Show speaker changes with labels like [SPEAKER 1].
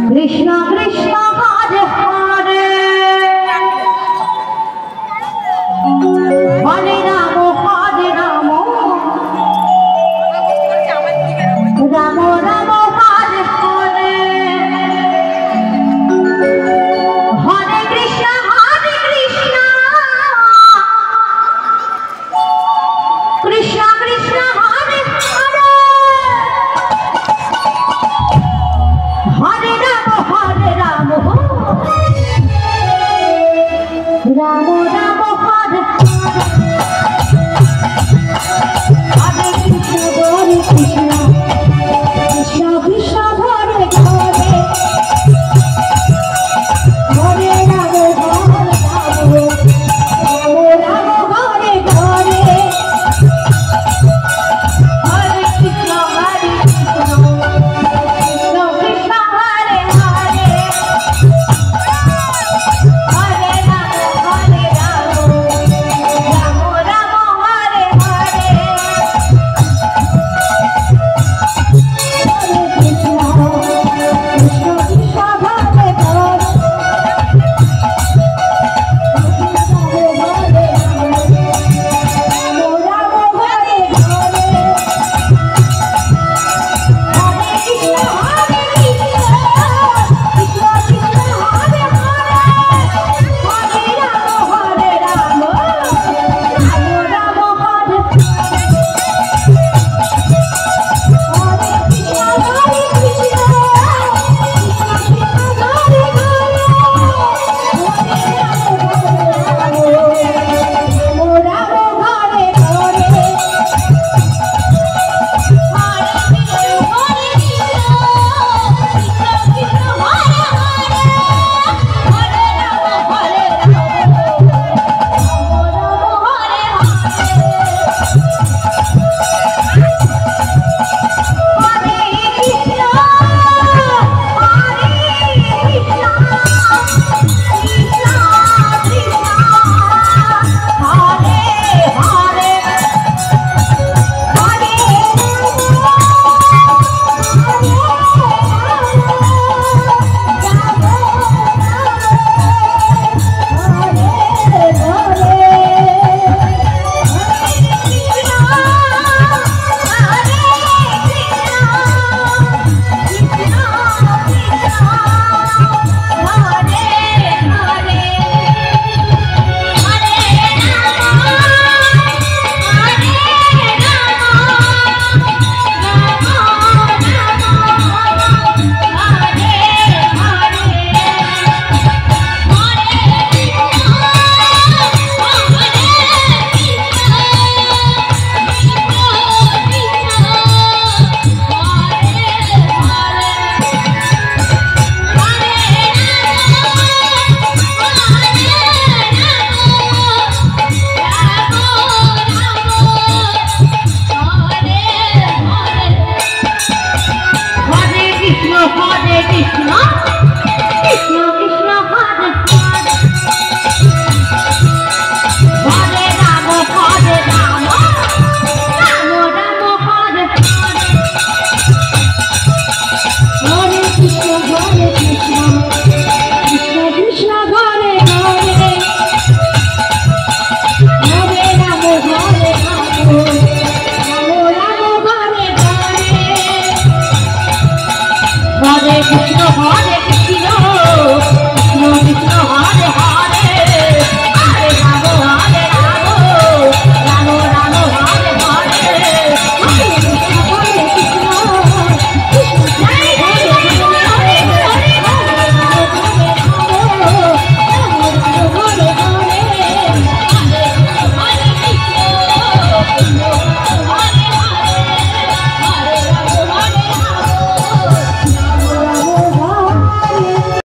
[SPEAKER 1] Krishna Krishna Hare Hare Hare Ram Ram Ram Hare Hare Hare Krishna Krishna Krishna Hare Hare Hare Ram Ram Ram Hare Hare Krishna Krishna Krishna Krishna Hare Hare Hare Ram Ram Hare Hare Hare Krishna Krishna Hare Hare Hare Ram Ram Hare Hare Hare Krishna Krishna Hare Hare Hare Krishna Hare